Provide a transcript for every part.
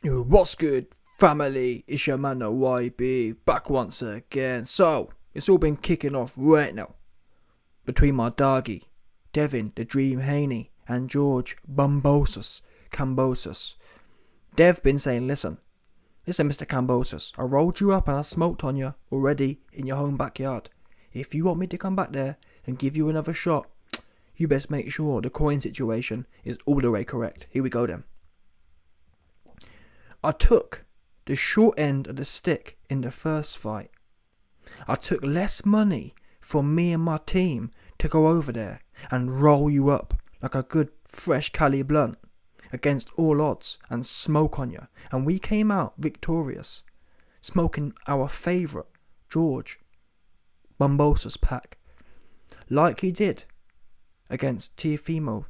Yo, what's good, family? It's your man, the YB, back once again. So, it's all been kicking off right now between my doggy, Devin, the Dream Haney, and George Kambosos. Dev been saying, listen, Mr. Kambosos, I rolled you up and I smoked on you already in your home backyard. If you want me to come back there and give you another shot, you best make sure the coin situation is all the way correct. Here we go then. I took the short end of the stick in the first fight. I took less money for me and my team to go over there and roll you up like a good fresh Cali blunt against all odds and smoke on you. And we came out victorious, smoking our favourite George Kambosos pack, like he did against Teofimo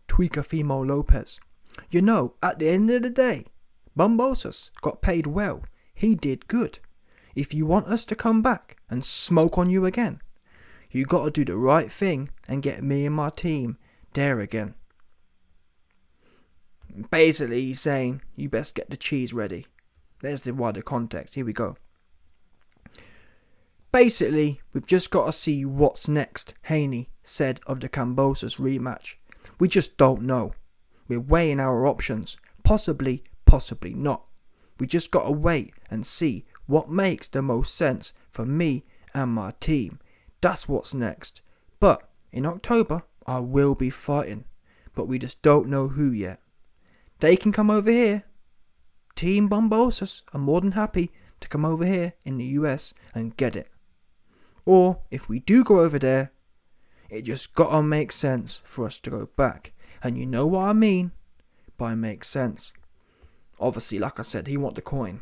Lopez. You know, at the end of the day, Kambosos got paid well. He did good. If you want us to come back and smoke on you again, you got to do the right thing and get me and my team there again. Basically, he's saying, you best get the cheese ready. There's the wider context. Here we go. Basically, we've just got to see what's next, Haney said of the Kambosos rematch. We just don't know. We're weighing our options. Possibly not. We just got to wait and see what makes the most sense for me and my team. That's what's next. But in October, I will be fighting. But we just don't know who yet. They can come over here. Team Kambosos are more than happy to come over here in the US and get it. Or if we do go over there, it just gotta make sense for us to go back. And you know what I mean by make sense. Obviously, like I said, he want the coin.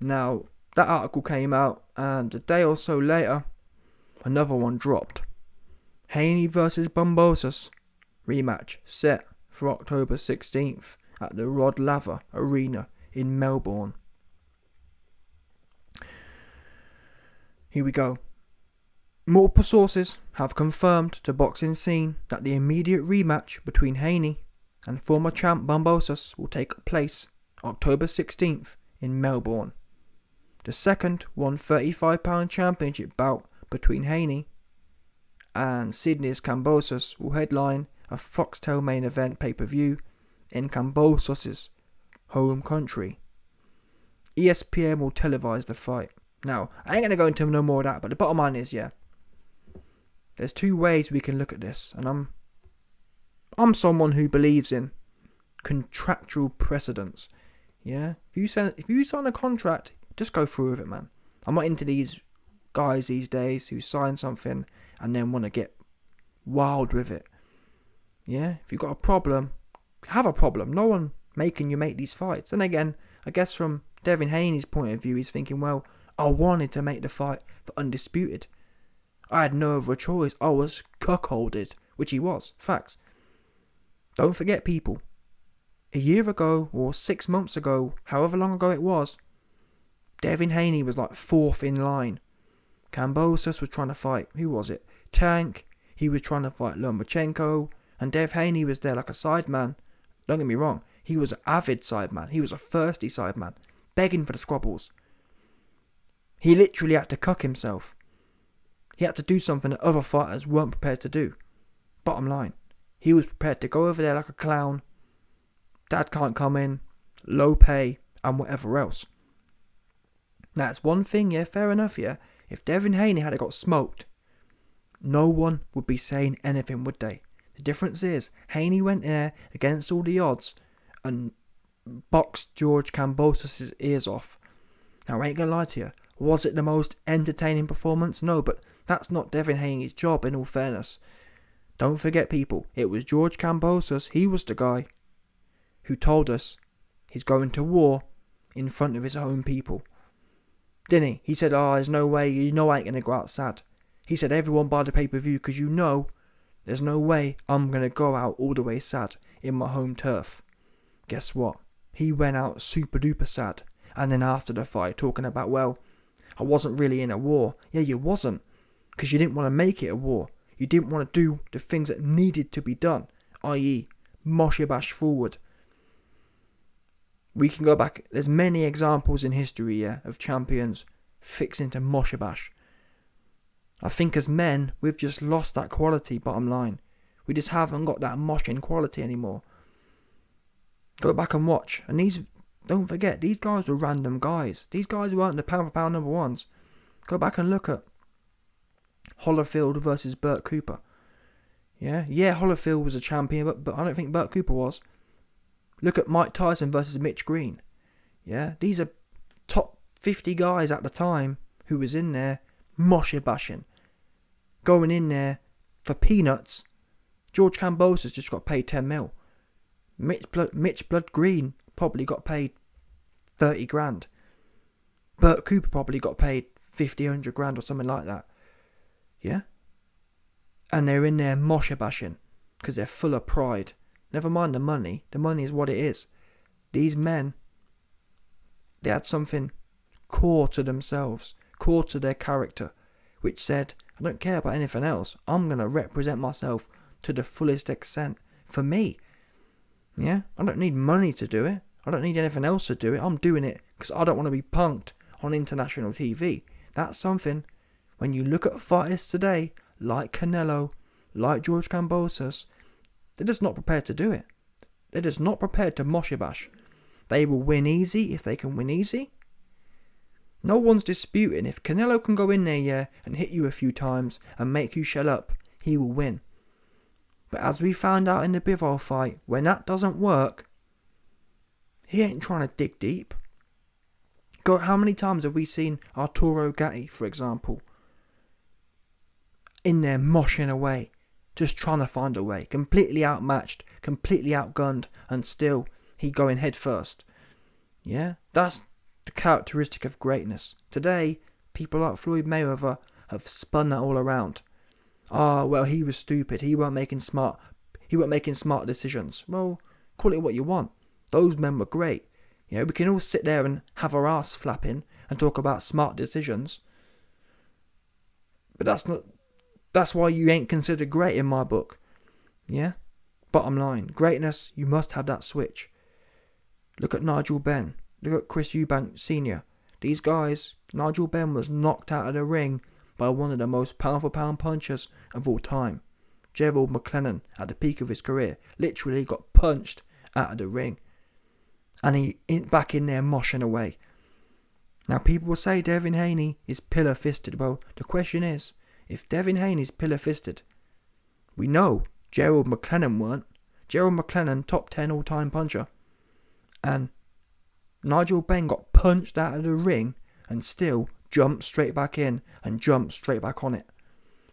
Now, that article came out, and a day or so later, another one dropped. Haney versus Kambosos rematch set for October 16th at the Rod Laver Arena in Melbourne. Here we go. Multiple sources have confirmed to Boxing Scene that the immediate rematch between Haney and former champ Kambosos will take place October 16th in Melbourne. The second 135-pound championship bout between Haney and Sydney's Kambosos will headline a Foxtel main event pay-per-view in Kambosos' home country. ESPN will televise the fight. Now, I ain't going to go into no more of that, but the bottom line is, there's two ways we can look at this, and I'm someone who believes in contractual precedents. Yeah, if you sign a contract, just go through with it, man. I'm not into these guys these days who sign something and then want to get wild with it. Yeah, if you've got a problem, have a problem. No one making you make these fights. And again, I guess from Devin Haney's point of view, he's thinking, well, I wanted to make the fight for Undisputed. I had no other choice. I was cuckolded, which he was. Facts. Don't forget, people. A year ago, or 6 months ago, however long ago it was, Devin Haney was like fourth in line. Kambosos was trying to fight, who was it? Tank. He was trying to fight Lomachenko. And Dev Haney was there like a sideman. Don't get me wrong. He was an avid sideman. He was a thirsty sideman. Begging for the squabbles. He literally had to cuck himself. He had to do something that other fighters weren't prepared to do. Bottom line. He was prepared to go over there like a clown. Dad can't come in. Low pay. And whatever else. That's one thing, fair enough, If Devin Haney had got smoked, no one would be saying anything, would they? The difference is, Haney went there against all the odds and boxed George Kambosos' ears off. Now, I ain't gonna lie to you. Was it the most entertaining performance? No, but that's not Devin Haney's job, in all fairness. Don't forget, people, it was George Kambosos, he was the guy who told us he's going to war in front of his own people. Didn't he? He said, there's no way, I ain't going to go out sad. He said, everyone buy the pay-per-view because there's no way I'm going to go out all the way sad in my home turf. Guess what? He went out super duper sad. And then after the fight, talking about, well, I wasn't really in a war. Yeah, you wasn't. Because you didn't want to make it a war. You didn't want to do the things that needed to be done. I.e., mosh your bash forward. We can go back. There's many examples in history, yeah, of champions fixing to mosh a bash. I think as men, we've just lost that quality, bottom line. We just haven't got that moshing quality anymore. Go back and watch. And don't forget, these guys were random guys. These guys weren't the pound for pound number ones. Go back and look at Holyfield versus Burt Cooper. Yeah, Holyfield was a champion, but I don't think Burt Cooper was. Look at Mike Tyson versus Mitch Green. Yeah, these are top 50 guys at the time who was in there moshing bashing. Going in there for peanuts. George Kambosos just got paid 10 mil. Mitch Blood Green probably got paid 30 grand. Burt Cooper probably got paid 50, 100 grand or something like that. Yeah? And they're in there mosher bashing because they're full of pride. Never mind the money. The money is what it is. These men, they had something core to themselves, core to their character, which said, I don't care about anything else. I'm going to represent myself to the fullest extent for me. Yeah? I don't need money to do it. I don't need anything else to do it. I'm doing it because I don't want to be punked on international TV. That's something, when you look at fighters today, like Canelo, like George Kambosos, they're just not prepared to do it. They're just not prepared to mosh a bash. They will win easy if they can win easy. No one's disputing if Canelo can go in there, yeah, and hit you a few times and make you shell up, he will win. But as we found out in the Bivol fight, when that doesn't work, he ain't trying to dig deep. God, how many times have we seen Arturo Gatti, for example, in there moshing away, just trying to find a way, completely outmatched, completely outgunned, and still he going head first. Yeah, that's the characteristic of greatness. Today, people like Floyd Mayweather have spun that all around. Well, he was stupid. He weren't making smart decisions. Well, call it what you want. Those men were great. You know, we can all sit there and have our ass flapping and talk about smart decisions. But that's why you ain't considered great in my book. Yeah? Bottom line, greatness, you must have that switch. Look at Nigel Benn. Look at Chris Eubank Sr. These guys, Nigel Benn was knocked out of the ring by one of the most pound-for-pound punchers of all time. Gerald McLennan, at the peak of his career, literally got punched out of the ring. And he back in there moshing away. Now people will say Devin Haney is pillar-fisted. Well, the question is, if Devin Haney's pillar-fisted, we know Gerald McLennan weren't. Gerald McLennan, top 10 all-time puncher. And Nigel Benn got punched out of the ring and still jumped straight back in and jumped straight back on it.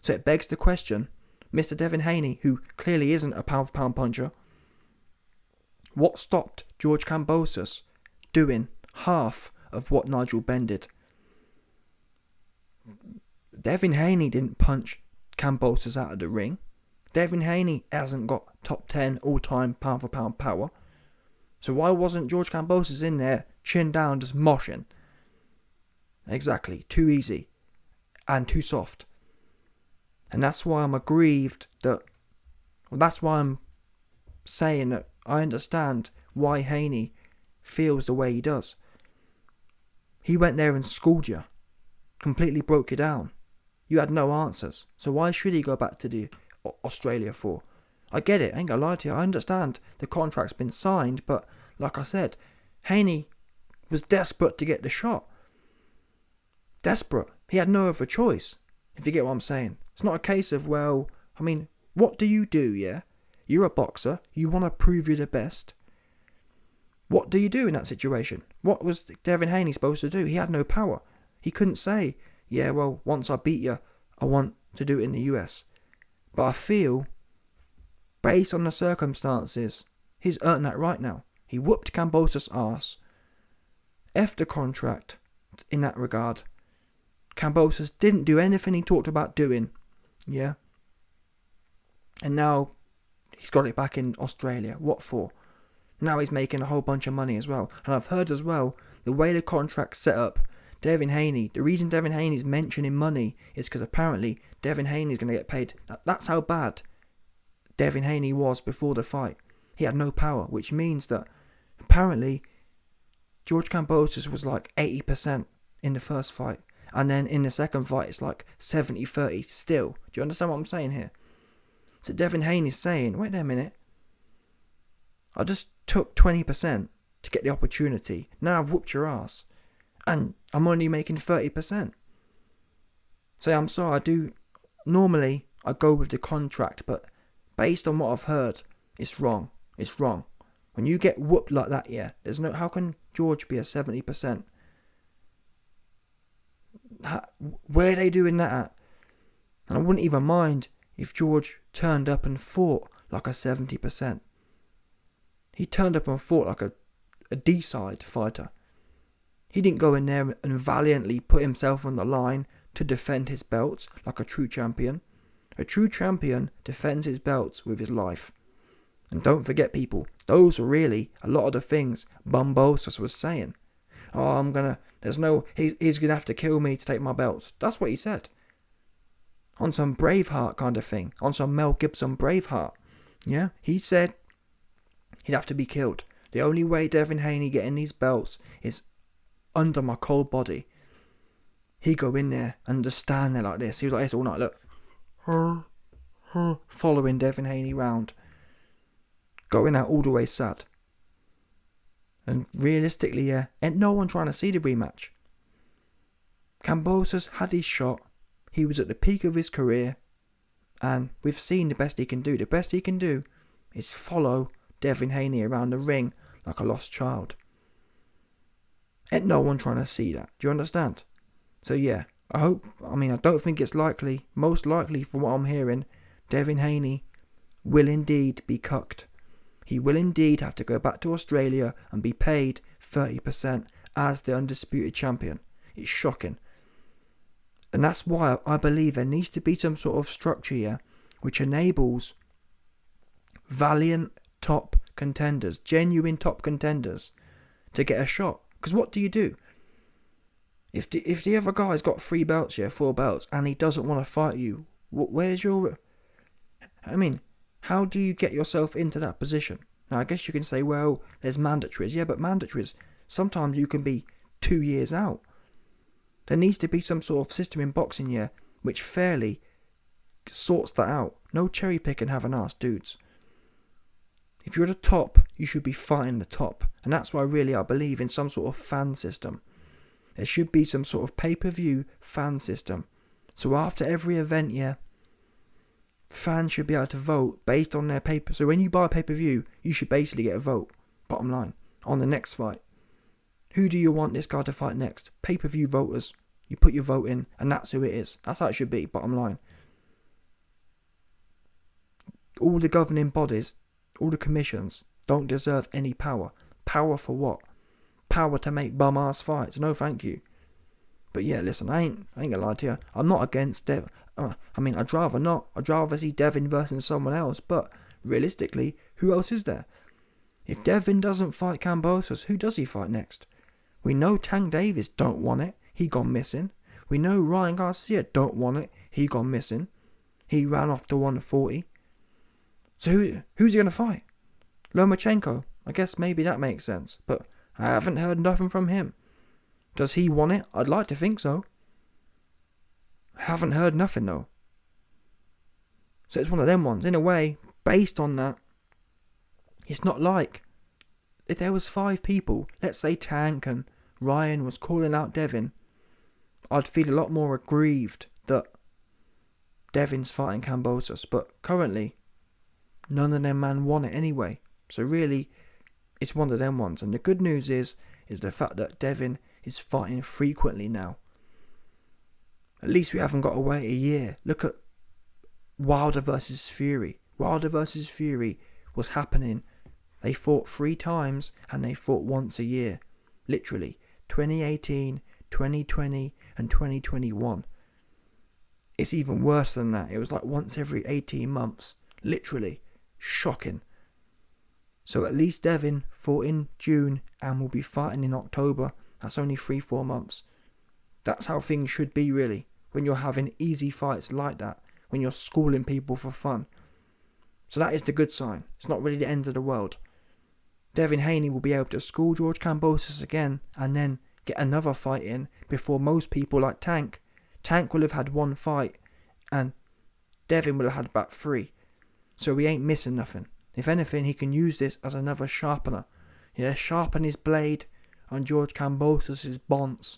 So it begs the question, Mr. Devin Haney, who clearly isn't a pound-for-pound puncher, what stopped George Kambosos doing half of what Nigel Benn did? Devin Haney didn't punch Kambosos out of the ring. Devin Haney hasn't got top 10 all-time pound-for-pound power. So why wasn't George Kambosos in there, chin down, just moshing? Exactly, too easy and too soft. And that's why I'm aggrieved that's why I'm saying that I understand why Haney feels the way he does. He went there and schooled you, completely broke you down. You had no answers. So why should he go back to the Australia for? I get it, I ain't gonna lie to you. I understand the contract's been signed, but like I said, Haney was desperate to get the shot. Desperate. He had no other choice, if you get what I'm saying. It's not a case of, well, I mean, what do, yeah? You're a boxer. You want to prove you're the best. What do you do in that situation? What was Devin Haney supposed to do? He had no power. He couldn't say, yeah, well, once I beat you, I want to do it in the US. But I feel, based on the circumstances, he's earned that right now. He whooped Kambosos' ass. F the contract in that regard. Kambosos didn't do anything he talked about doing. Yeah. And now he's got it back in Australia. What for? Now he's making a whole bunch of money as well. And I've heard as well, the way the contract's set up, Devin Haney, the reason Devin Haney's mentioning money is because apparently Devin Haney's going to get paid. That's how bad Devin Haney was before the fight. He had no power, which means that apparently George Kambosos was like 80% in the first fight. And then in the second fight, it's like 70-30 still. Do you understand what I'm saying here? So Devin Haney is saying, wait a minute. I just took 20% to get the opportunity. Now I've whooped your ass. And I'm only making 30%. So I'm sorry, normally I go with the contract, but based on what I've heard, it's wrong. It's wrong. When you get whooped like that, yeah, how can George be a 70%? Where are they doing that at? And I wouldn't even mind if George turned up and fought like a 70%. He turned up and fought like a D-side fighter. He didn't go in there and valiantly put himself on the line to defend his belts like a true champion. A true champion defends his belts with his life. And don't forget, people, those were really a lot of the things Kambosos was saying. Oh, he's gonna have to kill me to take my belts. That's what he said. On some Braveheart kind of thing. On some Mel Gibson Braveheart. Yeah, he said he'd have to be killed. The only way Devin Haney getting these belts is under my cold body. He go in there and just stand there like this. He was like this all night, look. Following Devin Haney round. Going out all the way sad. And realistically, yeah, ain't no one trying to see the rematch. Kambosos had his shot. He was at the peak of his career. And we've seen the best he can do. The best he can do is follow Devin Haney around the ring like a lost child. Ain't no one trying to see that. Do you understand? So yeah, I don't think it's likely. Most likely, from what I'm hearing, Devin Haney will indeed be cucked. He will indeed have to go back to Australia and be paid 30% as the undisputed champion. It's shocking. And that's why I believe there needs to be some sort of structure here which enables valiant top contenders, genuine top contenders, to get a shot. Because what do you do? If the other guy's got 3 belts here, 4 belts, and he doesn't want to fight you, where's your... how do you get yourself into that position? Now, I guess you can say, well, there's mandatories. Yeah, but mandatories, sometimes you can be 2 years out. There needs to be some sort of system in boxing here which fairly sorts that out. No cherry picking having ass, dudes. If you're at the top, you should be fighting the top. And that's why really I believe in some sort of fan system. There should be some sort of pay-per-view fan system. So after every event, yeah, fans should be able to vote based on their paper. So when you buy a pay-per-view, you should basically get a vote, bottom line, on the next fight. Who do you want this guy to fight next? Pay-per-view voters. You put your vote in, and that's who it is. That's how it should be, bottom line. All the governing bodies, all the commissions, don't deserve any power. Power for what? Power to make bum-ass fights. No, thank you. But yeah, listen, I ain't gonna lie to you. I'm not against Devin. I'd rather not. I'd rather see Devin versus someone else. But realistically, who else is there? If Devin doesn't fight Kambosos, who does he fight next? We know Tank Davis don't want it. He gone missing. We know Ryan Garcia don't want it. He gone missing. He ran off to 140. So who's he gonna fight? Lomachenko. I guess maybe that makes sense. But I haven't heard nothing from him. Does he want it? I'd like to think so. I haven't heard nothing though. So it's one of them ones. In a way, based on that, it's not like if there was 5 people, let's say Tank and Ryan was calling out Devin, I'd feel a lot more aggrieved that Devin's fighting Kambosos. But currently, none of them man want it anyway. So really, it's one of them ones. And the good news is the fact that Devin is fighting frequently now. At least we haven't got to wait a year. Look at Wilder versus Fury. Wilder versus Fury was happening. They fought 3 times and they fought once a year. Literally. 2018, 2020 and 2021. It's even worse than that. It was like once every 18 months. Literally. Shocking. So at least Devin fought in June and will be fighting in October. That's only 3-4 months. That's how things should be really. When you're having easy fights like that. When you're schooling people for fun. So that is the good sign. It's not really the end of the world. Devin Haney will be able to school George Kambosos again and then get another fight in before most people like Tank. Tank will have had one fight and Devin will have had about 3. So he ain't missing nothing. If anything, he can use this as another sharpener. Yeah, sharpen his blade on George Kambosos' bonds.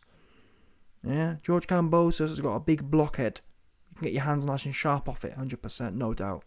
Yeah, George Kambosos has got a big blockhead. You can get your hands nice and sharp off it, 100%, no doubt.